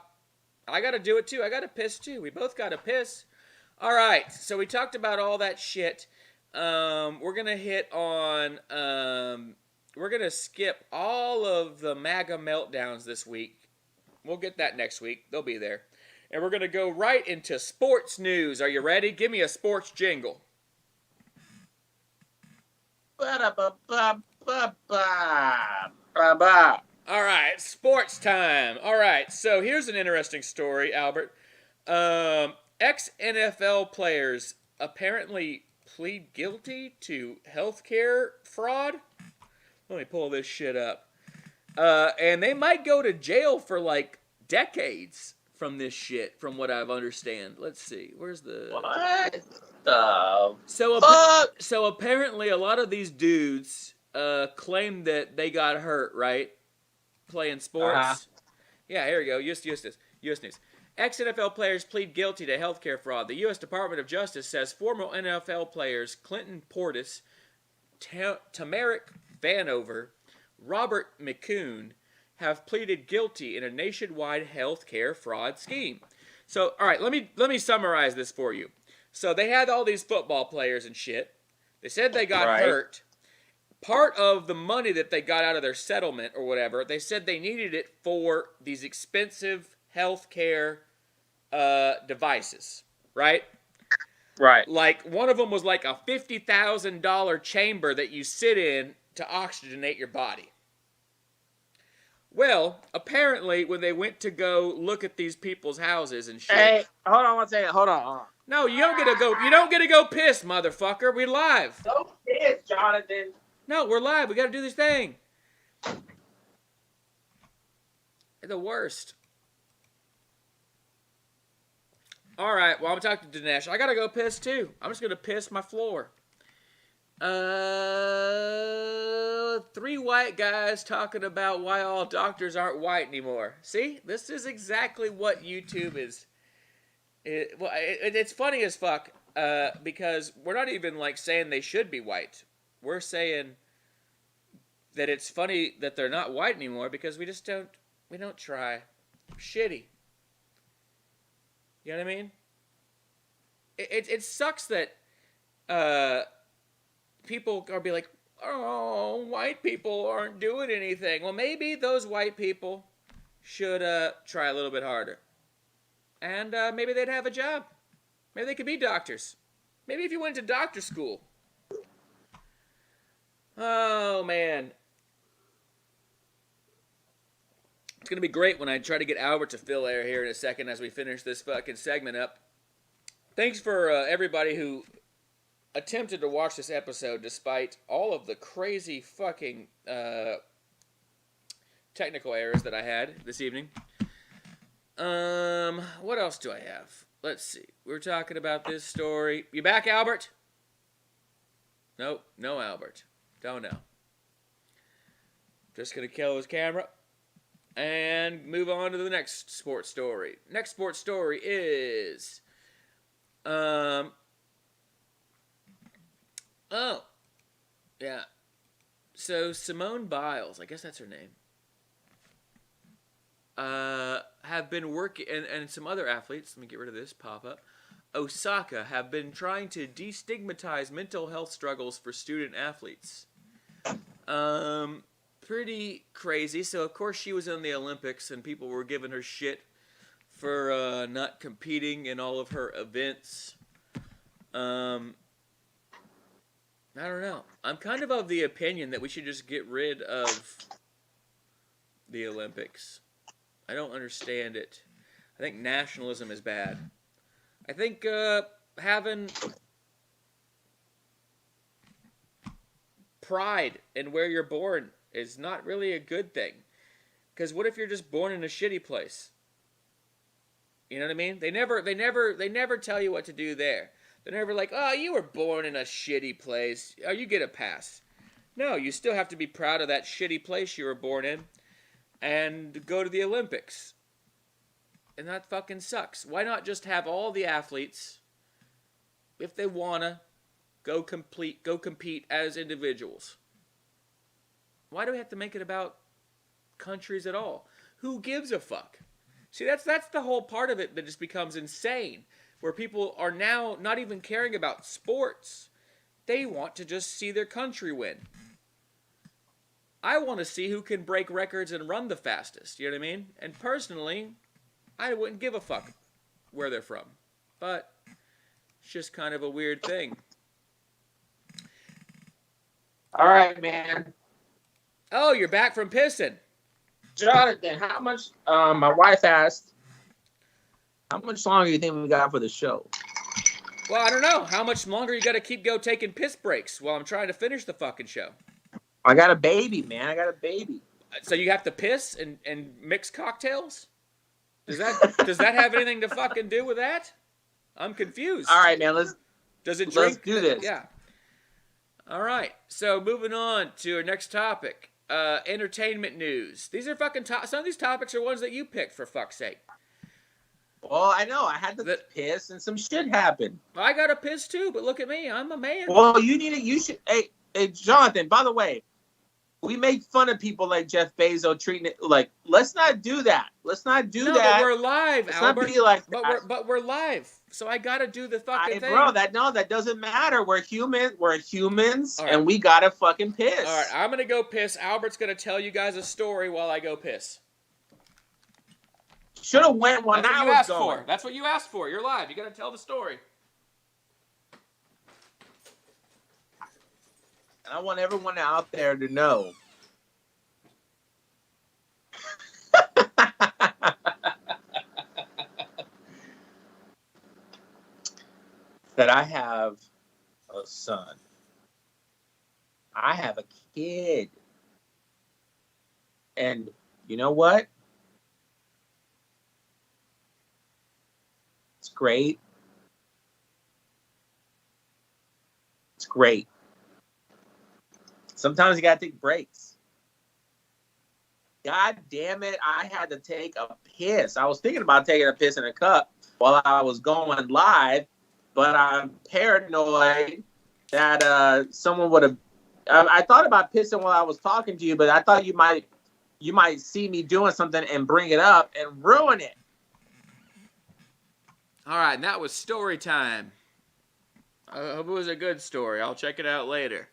I got to do it too. I got to piss too. We both got to piss. All right. So we talked about all that shit. We're gonna hit on. We're gonna skip all of the MAGA meltdowns this week. We'll get that next week. They'll be there, and we're gonna go right into sports news. Are you ready? Give me a sports jingle. All right, sports time. All right, so here's an interesting story, Albert. Ex-NFL players apparently plead guilty to healthcare fraud. Let me pull this shit up. And they might go to jail for like decades from this shit, from what I've understand. Let's see. Where's the... What the fuck? So apparently a lot of these dudes claim that they got hurt, right? Playing sports. Uh-huh. Yeah, here we go. US News. Ex-NFL players plead guilty to healthcare fraud. The U.S. Department of Justice says former NFL players Clinton Portis, Tamarick Vanover, Robert McCoon have pleaded guilty in a nationwide healthcare fraud scheme. So, all right, let me summarize this for you. So they had all these football players and shit. They said they got hurt. Part of the money that they got out of their settlement or whatever, they said they needed it for these expensive healthcare devices, right? Right. Like one of them was like a $50,000 chamber that you sit in to oxygenate your body. Well, apparently when they went to go look at these people's houses and shit. Hey, hold on one second. Hold on. No, you don't get to go. You don't get to go piss, motherfucker. We're live. Don't piss, Jonathan. No, we're live. We got to do this thing. They're the worst. All right. Well, I'm talking to Dinesh. I got to go piss too. I'm just going to piss my floor. 3 white guys talking about why all doctors aren't white anymore. See? This is exactly what YouTube is. It's funny as fuck because we're not even like saying they should be white. We're saying that it's funny that they're not white anymore because we don't try. Shitty. You know what I mean? It sucks that people are be like, oh, white people aren't doing anything. Well, maybe those white people should try a little bit harder. And maybe they'd have a job. Maybe they could be doctors. Maybe if you went to doctor school. Oh, man. It's going to be great when I try to get Albert to fill air here in a second as we finish this fucking segment up. Thanks for everybody who attempted to watch this episode despite all of the crazy fucking technical errors that I had this evening. What else do I have? Let's see. We're talking about this story. You back, Albert? Nope. No, Albert. Don't know. Just going to kill his camera and move on to the next sports story. Next sports story is... Oh. Yeah. So, Simone Biles, I guess that's her name, have been working, and some other athletes, let me get rid of this pop-up, Osaka, have been trying to destigmatize mental health struggles for student athletes. Pretty crazy. So, of course, she was in the Olympics, and people were giving her shit for not competing in all of her events. I don't know. I'm kind of the opinion that we should just get rid of the Olympics. I don't understand it. I think nationalism is bad. I think having pride in where you're born is not really a good thing. Because what if you're just born in a shitty place? You know what I mean? They never tell you what to do there. They're never like, oh, you were born in a shitty place. Oh, you get a pass. No, you still have to be proud of that shitty place you were born in and go to the Olympics. And that fucking sucks. Why not just have all the athletes, if they wanna, go compete as individuals? Why do we have to make it about countries at all? Who gives a fuck? See, that's the whole part of it that just becomes insane, where people are now not even caring about sports. They want to just see their country win. I want to see who can break records and run the fastest, you know what I mean? And personally, I wouldn't give a fuck where they're from. But it's just kind of a weird thing. All right, man. Oh, you're back from pissing. Jonathan, how much, my wife asked, how much longer do you think we got for the show? Well, I don't know. How much longer you got to keep taking piss breaks while I'm trying to finish the fucking show? I got a baby, man. I got a baby. So you have to piss and mix cocktails? Does that have anything to fucking do with that? I'm confused. All right, man. Let's do this. Yeah. All right. So moving on to our next topic. Entertainment news. These are fucking some of these topics are ones that you picked, for fuck's sake. Well, I know. I had to piss and some shit happened. I got to piss too, but look at me. I'm a man. Well, you should. Hey, Jonathan, by the way, we make fun of people like Jeff Bezos treating it like, let's not do that. Let's not do that. But we're live, let's Albert. Not be like that. But we're live. So I got to do the fucking thing. Bro, that doesn't matter. We're humans, right. And we got to fucking piss. All right, I'm going to go piss. Albert's going to tell you guys a story while I go piss. Should have went when I was going. That's what you asked for. You're live. You got to tell the story. And I want everyone out there to know that I have a son. I have a kid. And you know what? It's great. It's great. Sometimes you gotta take breaks. God damn it, I had to take a piss. I was thinking about taking a piss in a cup while I was going live, but I'm paranoid that someone would have. I thought about pissing while I was talking to you, but I thought you might see me doing something and bring it up and ruin it. All right, and that was story time. I hope it was a good story. I'll check it out later.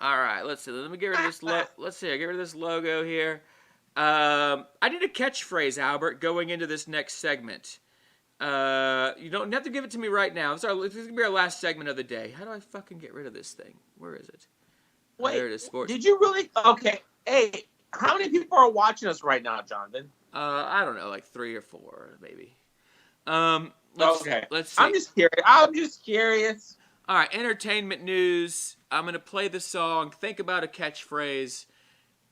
All right, let's see. Let me get rid of this. Let's see. I get rid of this logo here. I need a catchphrase, Albert, going into this next segment. You don't have to give it to me right now. This is gonna be our last segment of the day. How do I fucking get rid of this thing? Where is it? Wait, there it is. Sports. Did you really? Okay. Hey, how many people are watching us right now, Jonathan? I don't know, like 3 or 4, maybe. Let's see. I'm just curious. All right, entertainment news. I'm going to play the song, think about a catchphrase,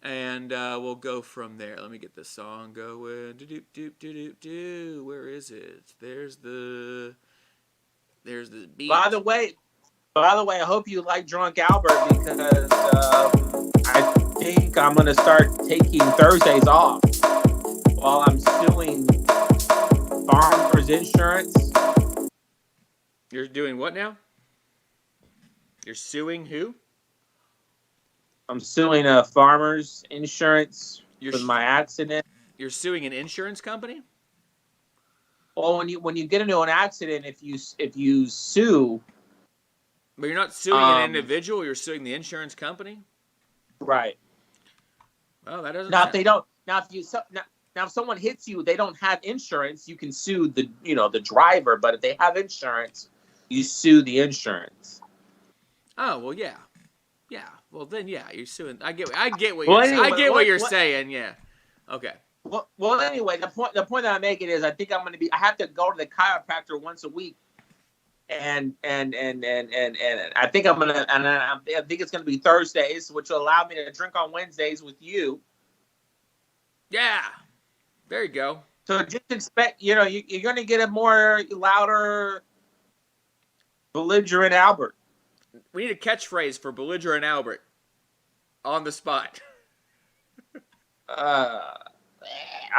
and we'll go from there. Let me get the song going. Do-do-do-do-do-do. Where is it? There's the beat. By the way, I hope you like Drunk Albert, because I think I'm going to start taking Thursdays off while I'm suing Farmers Insurance. You're doing what now? You're suing who? I'm suing Farmers Insurance for my accident. You're suing an insurance company? Well, when you get into an accident, if you sue, but you're not suing an individual. You're suing the insurance company, right? Well, that doesn't. Now, if they don't. Now, if someone hits you, they don't have insurance. You can sue the driver, but if they have insurance, you sue the insurance. Oh, well, yeah. Well, then, yeah, you're suing. I get what you're saying. Yeah. Okay. Well, anyway, the point that I'm making is I think I have to go to the chiropractor once a week I think I think it's gonna be Thursdays, which will allow me to drink on Wednesdays with you. Yeah, there you go. So just expect, you're gonna get a more louder, belligerent Albert. We need a catchphrase for belligerent Albert on the spot.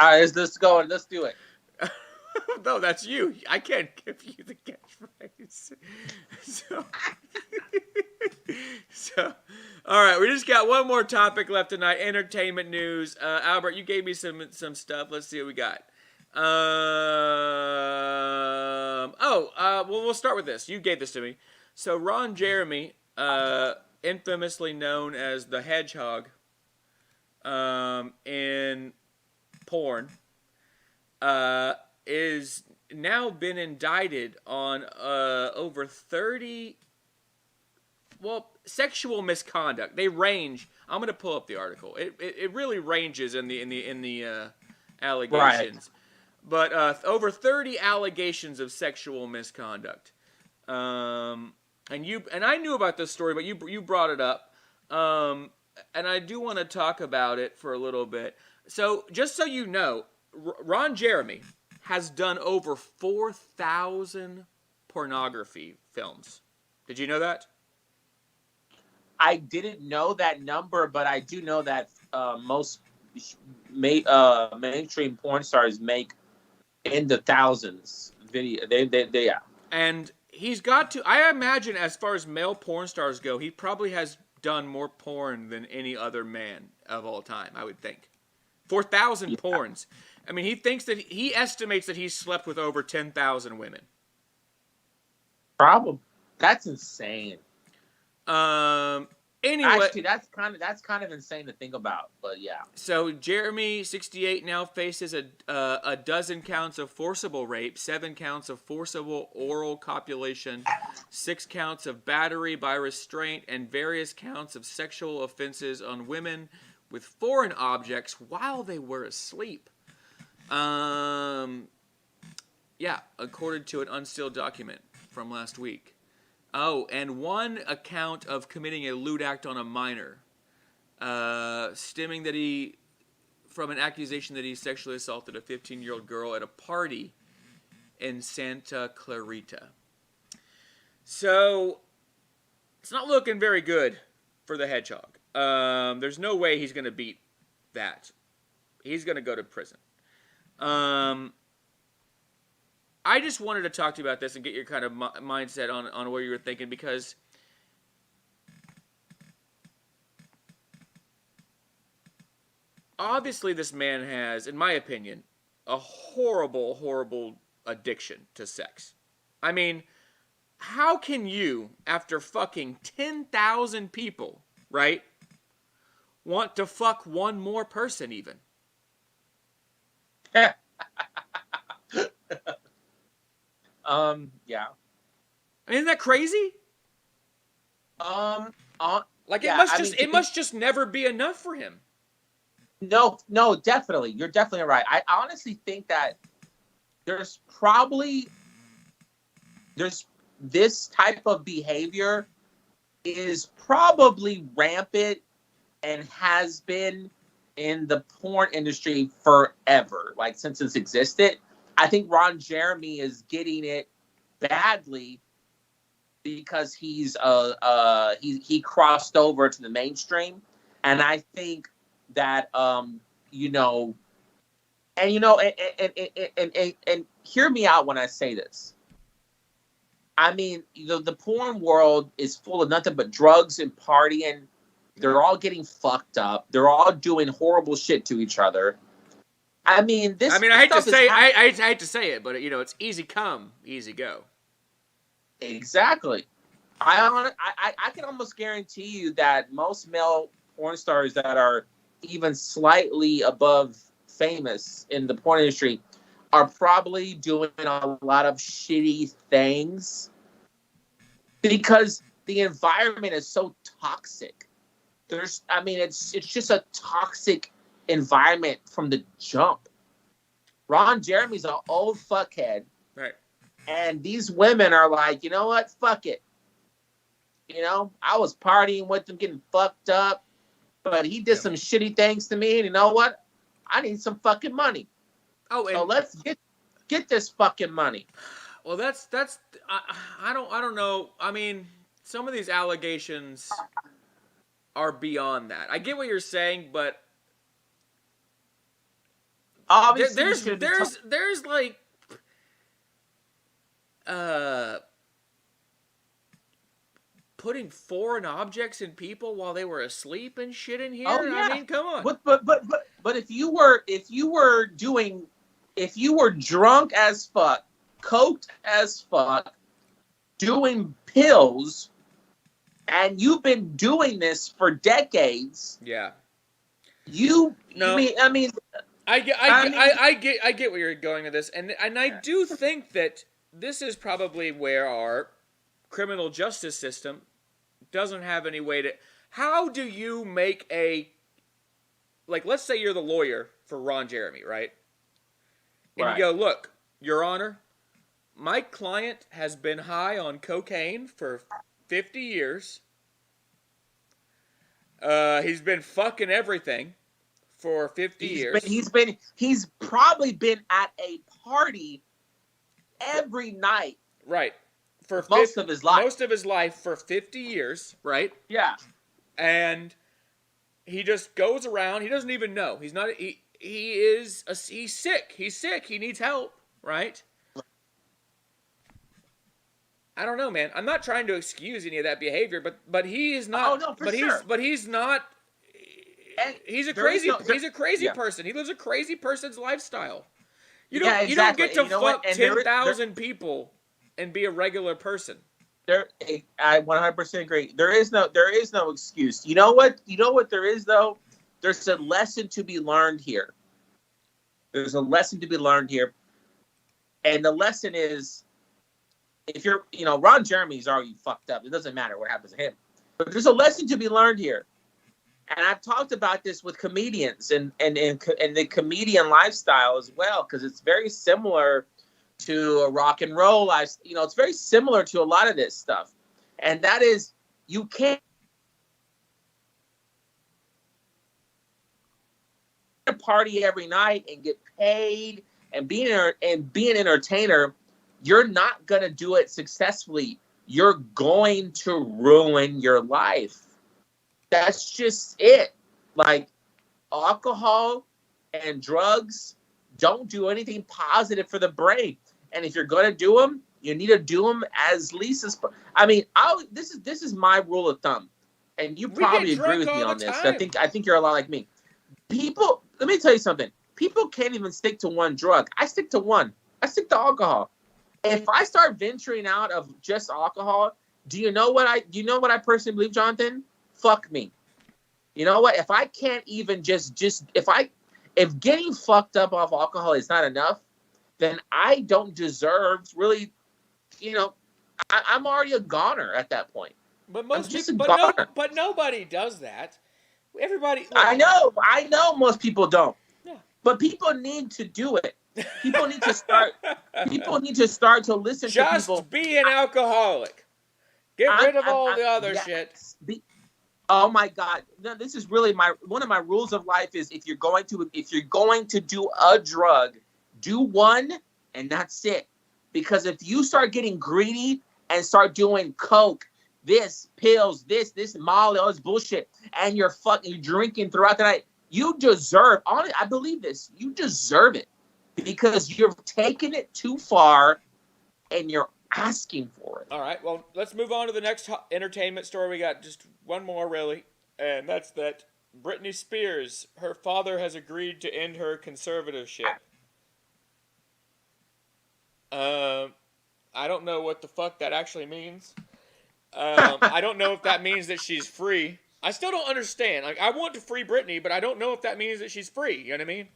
Let's go and let's do it. No, that's you. I can't give you the catchphrase. So, all right, we just got one more topic left tonight. Entertainment news. Albert, you gave me some stuff. Let's see what we got. Well, we'll start with this. You gave this to me. So Ron Jeremy, infamously known as the Hedgehog, in porn, is now been indicted on over 30 sexual misconduct. They range. I'm going to pull up the article. It really ranges in the allegations. Right. But over 30 allegations of sexual misconduct. And I knew about this story, but you brought it up. And I do want to talk about it for a little bit. So, just so you know, Ron Jeremy has done over 4,000 pornography films. Did you know that? I didn't know that number, but I do know that most mainstream porn stars make in the thousands video. They yeah. And he's got to. I imagine, as far as male porn stars go, he probably has done more porn than any other man of all time. I would think 4,000 porns. I mean, he estimates that he's slept with over 10,000 women. Problem. That's insane. Anyway, actually, that's kind of insane to think about. But yeah. So Jeremy, 68, now faces a dozen counts of forcible rape, 7 counts of forcible oral copulation, 6 counts of battery by restraint, and various counts of sexual offenses on women with foreign objects while they were asleep. Yeah, according to an unsealed document from last week. Oh, and 1 account of committing a lewd act on a minor, stemming from an accusation that he sexually assaulted a 15-year-old girl at a party in Santa Clarita. So, it's not looking very good for the Hedgehog. There's no way he's going to beat that. He's going to go to prison. I just wanted to talk to you about this and get your kind of mindset on where you were thinking, because obviously this man has, in my opinion, a horrible, horrible addiction to sex. I mean, how can you, after fucking 10,000 people, right, want to fuck one more person even? Yeah. Isn't that crazy? It must just never be enough for him. No, definitely. You're definitely right. I honestly think that there's this type of behavior is probably rampant and has been in the porn industry forever, like since it's existed. I think Ron Jeremy is getting it badly because he crossed over to the mainstream, and I think that and hear me out when I say this. I mean, the porn world is full of nothing but drugs and partying. They're all getting fucked up. They're all doing horrible shit to each other. I mean, I hate to say, I hate to say it, but it's easy come, easy go. Exactly. I can almost guarantee you that most male porn stars that are even slightly above famous in the porn industry are probably doing a lot of shitty things because the environment is so toxic. It's just a toxic environment from the jump. Ron Jeremy's an old fuckhead. Right. And these women are like, you know what? Fuck it. You know, I was partying with him, getting fucked up, but he did some shitty things to me, and you know what? I need some fucking money. Oh, and so let's get this fucking money. Well, that's I don't know. I mean, some of these allegations are beyond that. I get what you're saying, but obviously there's like putting foreign objects in people while they were asleep and shit in here. Oh, yeah. I mean, come on. But if you were drunk as fuck, coked as fuck, doing pills, and you've been doing this for decades. Yeah. I mean, I get where you're going with this, and I do think that this is probably where our criminal justice system doesn't have any way to. How do you make let's say you're the lawyer for Ron Jeremy, right? And you go, look, Your Honor, my client has been high on cocaine for 50 years. He's been fucking everything for 50 years. He's probably been at a party every night. Right. For most of his life. Most of his life for 50 years, right? Yeah. And he just goes around. He doesn't even know. He's sick. He's sick. He needs help, right? I don't know, man. I'm not trying to excuse any of that behavior, but he is not. Oh no, for sure. But he's not. He's a crazy person. He lives a crazy person's lifestyle. You don't get to fuck 10,000 people and be a regular person. I 100% agree. There is no excuse. You know what there is though? There's a lesson to be learned here. There's a lesson to be learned here. And the lesson is, if you're, Ron Jeremy's already fucked up. It doesn't matter what happens to him. But there's a lesson to be learned here. And I've talked about this with comedians and the comedian lifestyle as well, because it's very similar to a rock and roll life. It's very similar to a lot of this stuff. And that is, you can't party every night and get paid and be an entertainer. You're not going to do it successfully. You're going to ruin your life. That's just it. Like, alcohol and drugs don't do anything positive for the brain. And if you're going to do them, you need to do them as least as. I mean, this is my rule of thumb, and you probably agree with me on this. I think you're a lot like me. People, let me tell you something. People can't even stick to one drug. I stick to one. I stick to alcohol. If I start venturing out of just alcohol, do you know what I personally believe, Jonathan? Fuck me. You know what? If I can't even if getting fucked up off alcohol is not enough, then I don't deserve really, I'm already a goner at that point. But but nobody does that. Everybody. Look, I know most people don't. Yeah. But people need to do it. People need to start. People need to start to listen to people. Just be an alcoholic. Get rid of all the other shit. Oh my God! No, this is really one of my rules of life is if you're going to do a drug, do one and that's it. Because if you start getting greedy and start doing coke, pills, this Molly, all this bullshit, and you're drinking throughout the night, you deserve. I believe this. You deserve it because you're taking it too far, and you're asking for it. All right, well, let's move on to the next entertainment story. We got just one more, really, and that's that Britney Spears, her father has agreed to end her conservatorship. I don't know what the fuck that actually means. I don't know if that means that she's free. I still don't understand. Like, I want to free Britney, but I don't know if that means that she's free. You know what I mean?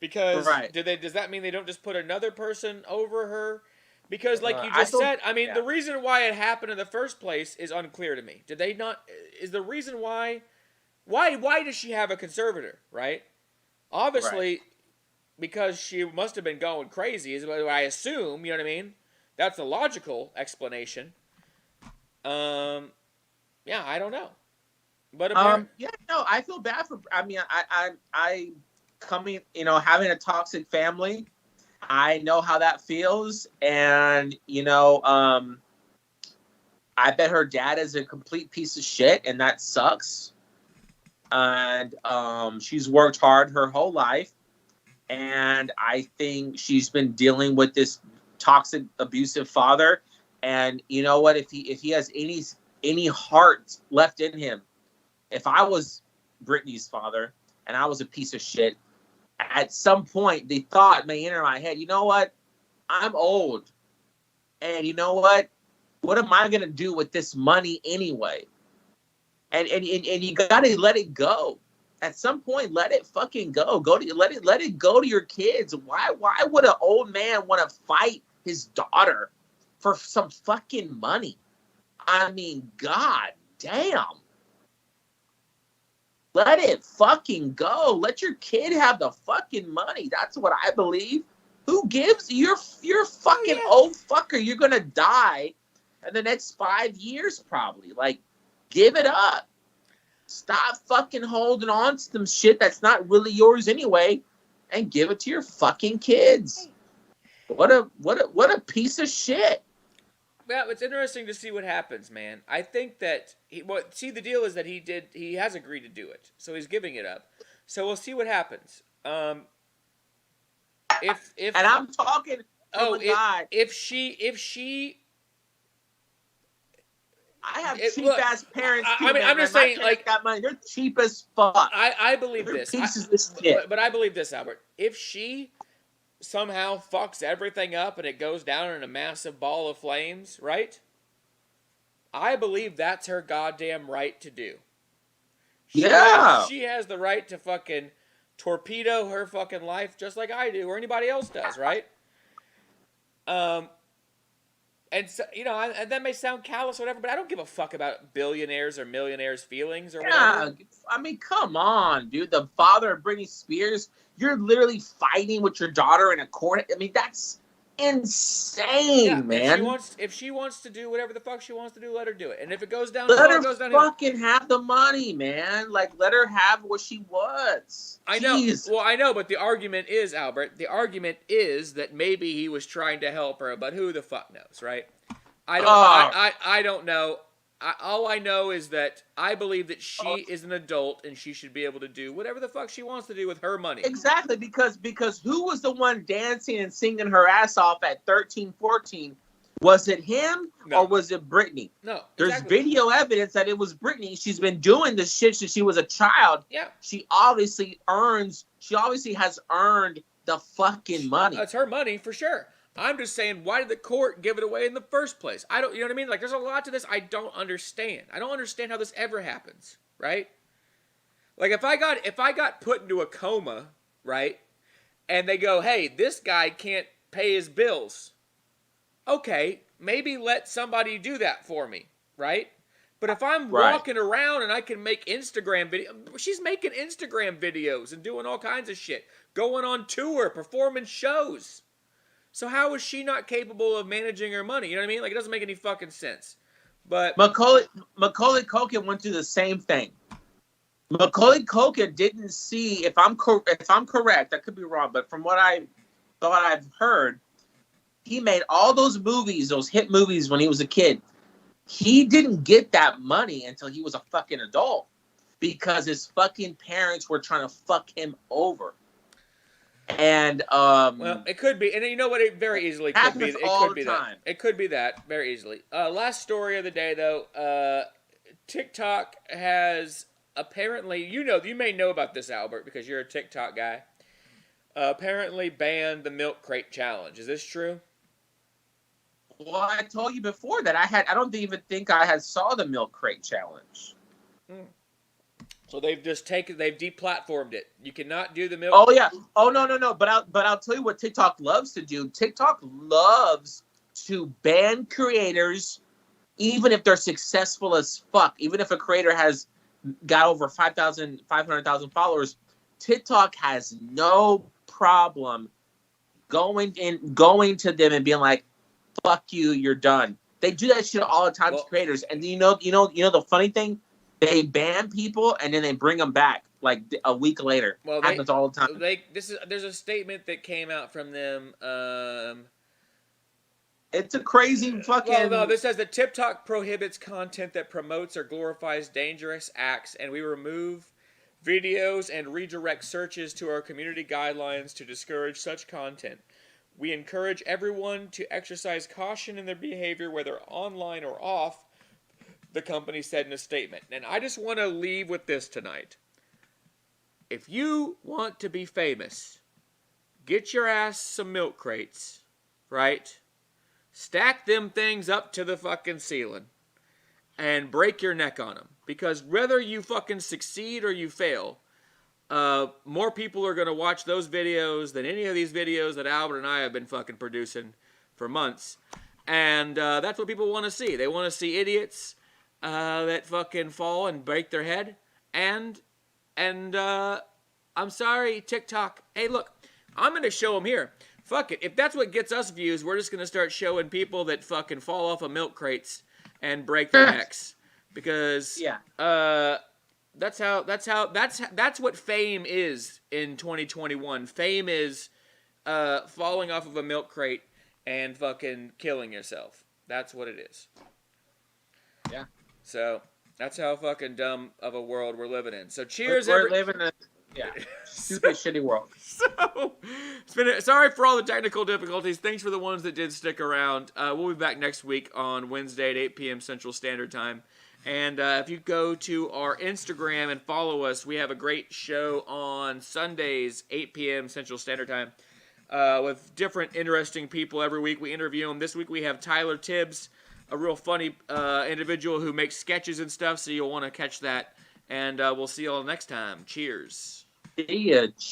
Because does that mean they don't just put another person over her? Because, like you just said, I mean, the reason why it happened in the first place is unclear to me. Did they not? Is the reason why does she have a conservator? Right? Obviously, because she must have been going crazy. Is what I assume. You know what I mean? That's a logical explanation. Yeah, I don't know. But yeah, no, I feel bad for. I mean, I coming, having a toxic family. I know how that feels, and I bet her dad is a complete piece of shit, and that sucks. And she's worked hard her whole life, and I think she's been dealing with this toxic, abusive father. And you know what? If he has any heart left in him, if I was Brittany's father and I was a piece of shit, at some point the thought may enter my head, you know what? I'm old. And you know what? What am I going to do with this money anyway? And you got to let it go. At some point, let it fucking go. Let it go to your kids. Why would an old man want to fight his daughter for some fucking money? I mean, god damn. Let it fucking go. Let your kid have the fucking money. That's what I believe. Who gives? You're fucking old fucker. You're gonna die in the next 5 years probably. Like, give it up. Stop fucking holding on to some shit that's not really yours anyway, and give it to your fucking kids. What a piece of shit. Well, it's interesting to see what happens, man. I think that the deal is that he has agreed to do it, so he's giving it up. So we'll see what happens. If and I'm talking from a guy. If she I have cheap-ass parents, too, I mean, I'm just saying, like, got money. They're cheap as fuck. I believe They're this. Pieces of shit. But I believe this, Albert. If she somehow fucks everything up and it goes down in a massive ball of flames, right? I believe that's her goddamn right to do. She has the right to fucking torpedo her fucking life just like I do or anybody else does, right? And so, and that may sound callous or whatever, but I don't give a fuck about billionaires or millionaires' feelings or whatever. I mean, come on, dude. The father of Britney Spears, you're literally fighting with your daughter in a court. I mean, that's insane, man. If she wants to do whatever the fuck she wants to do, let her do it. And if it goes down, let her it goes down. Fucking have the money, man. Like, let her have what she wants. I know. Well, I know, but the argument is, Albert, that maybe he was trying to help her, but who the fuck knows, right? I don't know. All I know is that I believe that she is an adult and she should be able to do whatever the fuck she wants to do with her money. Exactly, because who was the one dancing and singing her ass off at 13, 14? Was it him or was it Britney? No. There's video evidence that it was Britney. She's been doing this shit since she was a child. Yeah. She obviously has earned the fucking money. That's her money for sure. I'm just saying, why did the court give it away in the first place? You know what I mean? Like, there's a lot to this I don't understand. I don't understand how this ever happens, right? Like, if I got put into a coma, right, and they go, hey, this guy can't pay his bills. Okay, maybe let somebody do that for me, right? But if I'm walking around and I can make Instagram videos, she's making Instagram videos and doing all kinds of shit, going on tour, performing shows. So how is she not capable of managing her money? You know what I mean? Like, it doesn't make any fucking sense. But Macaulay Culkin went through the same thing. Macaulay Culkin didn't see, if I'm correct, I could be wrong, but from what I thought I've heard, he made all those movies, those hit movies when he was a kid. He didn't get that money until he was a fucking adult because his fucking parents were trying to fuck him over. And well, it could be, and you know what? It very easily could be. It could be that. It could be that very easily. Last story of the day, though. TikTok has apparently, you may know about this, Albert, because you're a TikTok guy. Apparently banned the milk crate challenge. Is this true? Well, I told you before that I don't even think I had saw the milk crate challenge. So they've deplatformed it. You cannot do the milk. Oh yeah. Oh no. But I'll tell you what TikTok loves to do. TikTok loves to ban creators, even if they're successful as fuck. Even if a creator has got over 500,000 followers, TikTok has no problem going to them and being like, fuck you, you're done. They do that shit all the time to creators. And you know the funny thing? They ban people and then they bring them back like a week later. Well, happens all the time. There's a statement that came out from them. It's a crazy fucking. Well, no, this says that TikTok prohibits content that promotes or glorifies dangerous acts, and we remove videos and redirect searches to our community guidelines to discourage such content. We encourage everyone to exercise caution in their behavior, whether online or off, the company said in a statement. And I just want to leave with this tonight. If you want to be famous, get your ass some milk crates, right? Stack them things up to the fucking ceiling and break your neck on them. Because whether you fucking succeed or you fail, more people are going to watch those videos than any of these videos that Albert and I have been fucking producing for months. And that's what people want to see. They want to see idiots that fucking fall and break their head. And I'm sorry, TikTok. Hey, look, I'm going to show them here. Fuck it. If that's what gets us views, we're just going to start showing people that fucking fall off of milk crates and break their necks. Because that's what fame is in 2021. Fame is falling off of a milk crate and fucking killing yourself. That's what it is. Yeah. So that's how fucking dumb of a world we're living in. So cheers, we're living in a stupid, shitty world. So sorry for all the technical difficulties. Thanks for the ones that did stick around. We'll be back next week on Wednesday at 8 p.m. Central Standard Time. And if you go to our Instagram and follow us, we have a great show on Sundays, 8 p.m. Central Standard Time, with different interesting people every week. We interview them. This week we have Tyler Tibbs, a real funny individual who makes sketches and stuff, so you'll want to catch that. And we'll see you all next time. Cheers. See ya.